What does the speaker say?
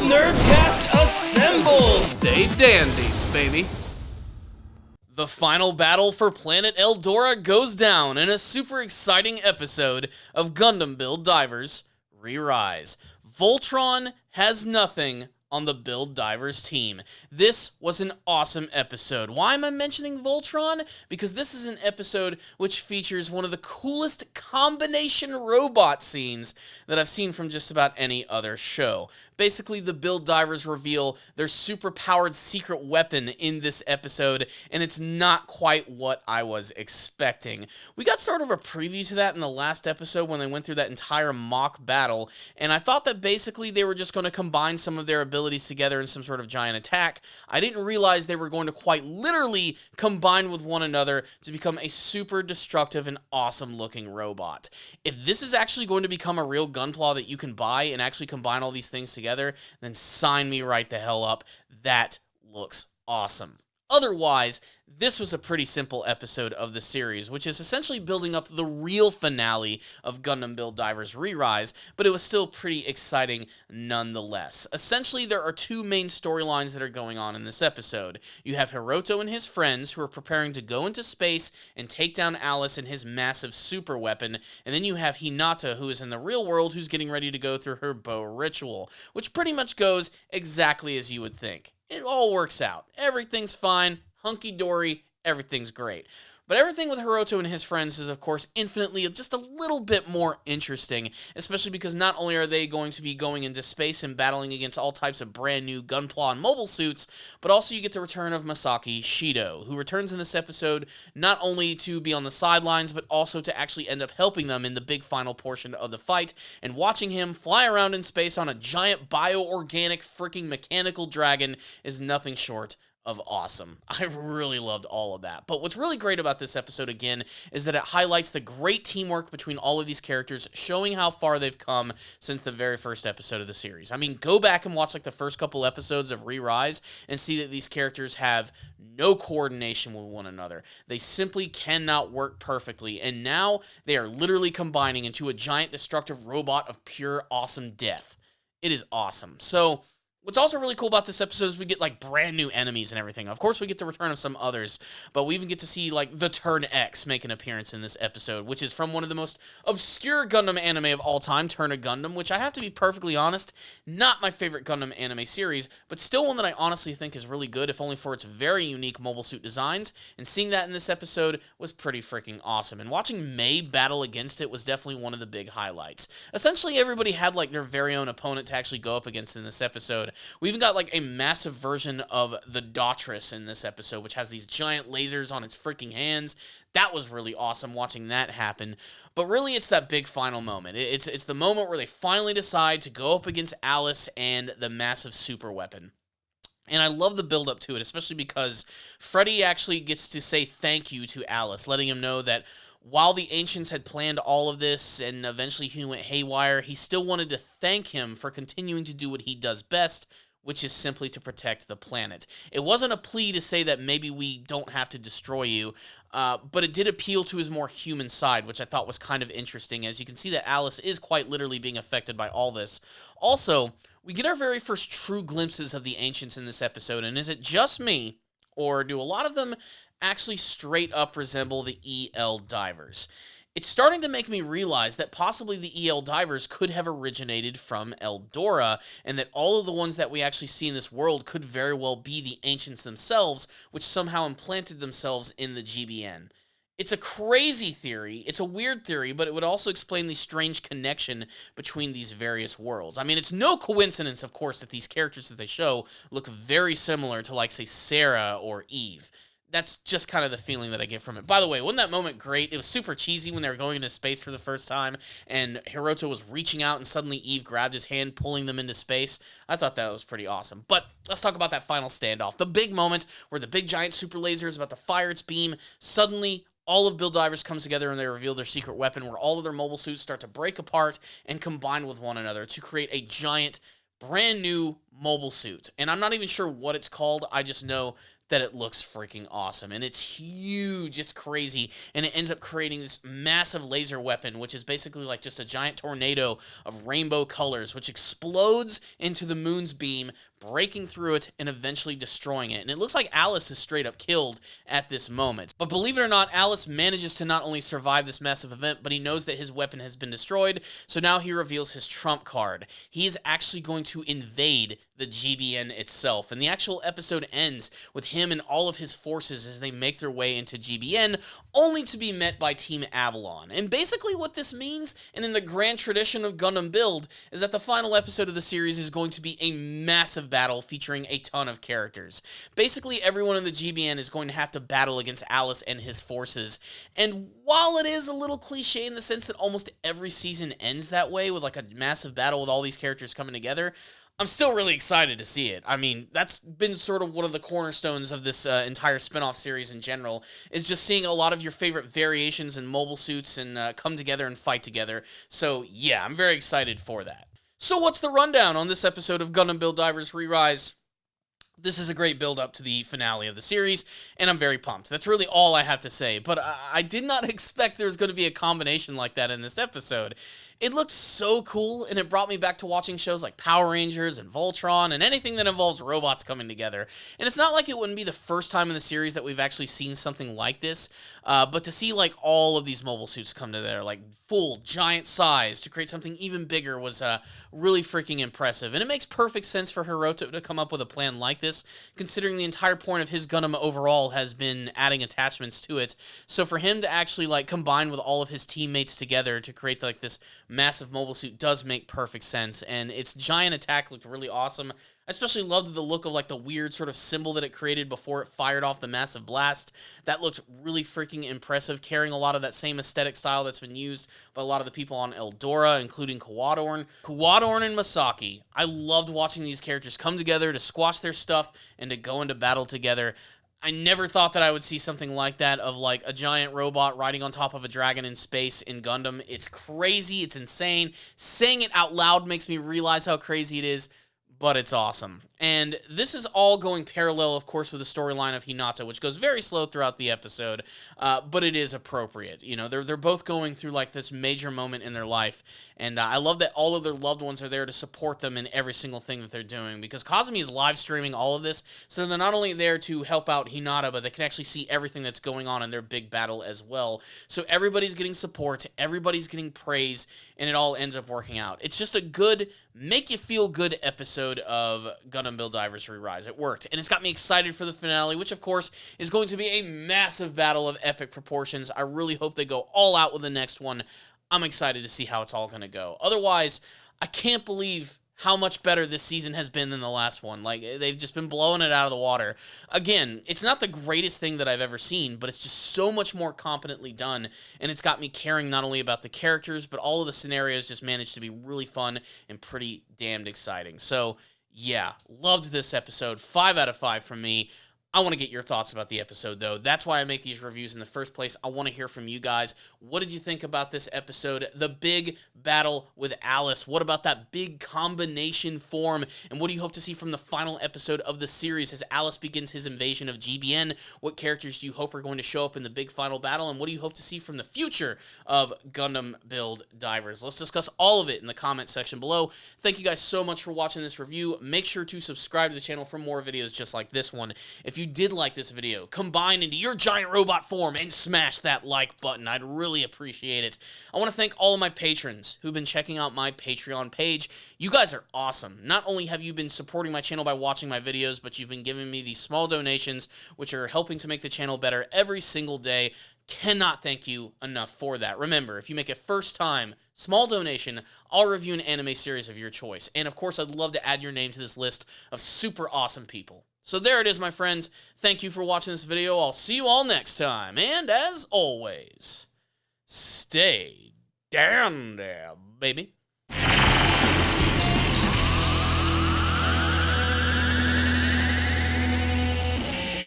Nerdcast assemble! Stay dandy, baby. The final battle for planet Eldora goes down in a super exciting episode of Gundam Build Divers Re. Voltron has nothing on the Build Divers team. This was an awesome episode. Why am I mentioning Voltron? Because this is an episode which features one of the coolest combination robot scenes that I've seen from just about any other show. Basically, the Build Divers reveal their super-powered secret weapon in this episode, and it's not quite what I was expecting. We got sort of a preview to that in the last episode when they went through that entire mock battle, and I thought that basically they were just going to combine some of their abilities together in some sort of giant attack. I didn't realize they were going to quite literally combine with one another to become a super destructive and awesome-looking robot. If this is actually going to become a real Gunpla that you can buy and actually combine all these things together, then sign me right the hell up. That looks awesome. Otherwise, this was a pretty simple episode of the series, which is essentially building up the real finale of Gundam Build Divers Re, but it was still pretty exciting nonetheless. Essentially, there are two main storylines that are going on in this episode. You have Hiroto and his friends who are preparing to go into space and take down Alus and his massive super weapon, and then you have Hinata, who is in the real world, who's getting ready to go through her bow ritual, which pretty much goes exactly as you would think. It all works out. Everything's fine, hunky-dory, everything's great. But everything with Hiroto and his friends is, of course, infinitely just a little bit more interesting, especially because not only are they going to be going into space and battling against all types of brand new Gunpla and mobile suits, but also you get the return of Masaki Shido, who returns in this episode not only to be on the sidelines, but also to actually end up helping them in the big final portion of the fight, and watching him fly around in space on a giant bioorganic freaking mechanical dragon is nothing short of awesome. I really loved all of that. But what's really great about this episode, again, is that it highlights the great teamwork between all of these characters, showing how far they've come since the very first episode of the series. I mean, go back and watch like the first couple episodes of Re-Rise and see that these characters have no coordination with one another. They simply cannot work perfectly, and now they are literally combining into a giant destructive robot of pure awesome death. It is awesome. So what's also really cool about this episode is we get, like, brand new enemies and everything. Of course, we get the return of some others, but we even get to see, like, the Turn X make an appearance in this episode, which is from one of the most obscure Gundam anime of all time, Turn a Gundam, which I have to be perfectly honest, not my favorite Gundam anime series, but still one that I honestly think is really good, if only for its very unique mobile suit designs, and seeing that in this episode was pretty freaking awesome, and watching Mei battle against it was definitely one of the big highlights. Essentially, everybody had, like, their very own opponent to actually go up against in this episode. We even got, like, a massive version of the Daughters in this episode, which has these giant lasers on its freaking hands. That was really awesome watching that happen. But really, it's that big final moment. It's the moment where they finally decide to go up against Alus and the massive super weapon. And I love the build-up to it, especially because Freddy actually gets to say thank you to Alus, letting him know that while the Ancients had planned all of this and eventually he went haywire, he still wanted to thank him for continuing to do what he does best, which is simply to protect the planet. It wasn't a plea to say that maybe we don't have to destroy you, but it did appeal to his more human side, which I thought was kind of interesting, as you can see that Alus is quite literally being affected by all this. Also, we get our very first true glimpses of the Ancients in this episode, and is it just me, or do a lot of them actually straight up resemble the EL Divers? It's starting to make me realize that possibly the EL Divers could have originated from Eldora, and that all of the ones that we actually see in this world could very well be the Ancients themselves, which somehow implanted themselves in the GBN. It's a crazy theory, it's a weird theory, but it would also explain the strange connection between these various worlds. I mean, it's no coincidence, of course, that these characters that they show look very similar to, like, say, Sarah or Eve. That's just kind of the feeling that I get from it. By the way, wasn't that moment great? It was super cheesy when they were going into space for the first time, and Hiroto was reaching out, and suddenly Eve grabbed his hand, pulling them into space. I thought that was pretty awesome. But let's talk about that final standoff. The big moment where the big giant super laser is about to fire its beam. Suddenly, all of Build Divers comes together and they reveal their secret weapon, where all of their mobile suits start to break apart and combine with one another to create a giant, brand new mobile suit. And I'm not even sure what it's called. I just know that it looks freaking awesome. And it's huge, it's crazy, and it ends up creating this massive laser weapon, which is basically like just a giant tornado of rainbow colors, which explodes into the moon's beam, breaking through it and eventually destroying it. And it looks like Alus is straight up killed at this moment. But believe it or not, Alus manages to not only survive this massive event, but he knows that his weapon has been destroyed, so now he reveals his trump card. He is actually going to invade the GBN itself, and the actual episode ends with him and all of his forces as they make their way into GBN, only to be met by Team Avalon. And basically what this means, and in the grand tradition of Gundam Build, is that the final episode of the series is going to be a massive battle featuring a ton of characters. Basically everyone in the GBN is going to have to battle against Alus and his forces, and while it is a little cliche in the sense that almost every season ends that way, with like a massive battle with all these characters coming together, I'm still really excited to see it. I mean, that's been sort of one of the cornerstones of this entire spin-off series in general, is just seeing a lot of your favorite variations and mobile suits and come together and fight together. So yeah, I'm very excited for that. So what's the rundown on this episode of Gundam Build Divers Re-Rise? This is a great build-up to the finale of the series, and I'm very pumped. That's really all I have to say, but I did not expect there was going to be a combination like that in this episode. It looked so cool, and it brought me back to watching shows like Power Rangers and Voltron and anything that involves robots coming together. And it's not like it wouldn't be the first time in the series that we've actually seen something like this, but to see like all of these mobile suits come together, like full giant size, to create something even bigger was really freaking impressive. And it makes perfect sense for Hiroto to come up with a plan like this, considering the entire point of his Gundam overall has been adding attachments to it. So for him to actually like combine with all of his teammates together to create like this massive mobile suit does make perfect sense, and its giant attack looked really awesome. I especially loved the look of like the weird sort of symbol that it created before it fired off the massive blast. That looked really freaking impressive, carrying a lot of that same aesthetic style that's been used by a lot of the people on Eldora, including Quadorn and Masaki. I loved watching these characters come together to squash their stuff and to go into battle together. I never thought that I would see something like that, of like a giant robot riding on top of a dragon in space in Gundam. It's crazy, it's insane. Saying it out loud makes me realize how crazy it is, but it's awesome. And this is all going parallel, of course, with the storyline of Hiroto, which goes very slow throughout the episode, but it is appropriate. You know, they're both going through like this major moment in their life, and I love that all of their loved ones are there to support them in every single thing that they're doing, because Kazumi is live streaming all of this, so they're not only there to help out Hinata, but they can actually see everything that's going on in their big battle as well. So everybody's getting support, everybody's getting praise, and it all ends up working out. It's just a good, make you feel good episode of Gundam Build Divers Re-Rise. It worked, and it's got me excited for the finale, which of course is going to be a massive battle of epic proportions. I really hope they go all out with the next one. I'm excited to see how it's all going to go. Otherwise, I can't believe how much better this season has been than the last one. Like, they've just been blowing it out of the water. Again, it's not the greatest thing that I've ever seen, but it's just so much more competently done, and it's got me caring not only about the characters, but all of the scenarios just managed to be really fun and pretty damned exciting. So yeah, loved this episode. 5 out of 5 from me. I want to get your thoughts about the episode, though. That's why I make these reviews in the first place. I want to hear from you guys. What did you think about this episode? The big battle with Alus. What about that big combination form? And what do you hope to see from the final episode of the series as Alus begins his invasion of GBN? What characters do you hope are going to show up in the big final battle? And what do you hope to see from the future of Gundam Build Divers? Let's discuss all of it in the comment section below. Thank you guys so much for watching this review. Make sure to subscribe to the channel for more videos just like this one. If you did like this video, combine into your giant robot form and smash that like button. I'd really appreciate it. I want to thank all of my patrons who've been checking out my Patreon page. You guys are awesome. Not only have you been supporting my channel by watching my videos, but you've been giving me these small donations, which are helping to make the channel better every single day. Cannot thank you enough for that. Remember, if you make a first-time small donation, I'll review an anime series of your choice. And of course, I'd love to add your name to this list of super awesome people. So there it is, my friends. Thank you for watching this video. I'll see you all next time. And as always, stay down there, baby.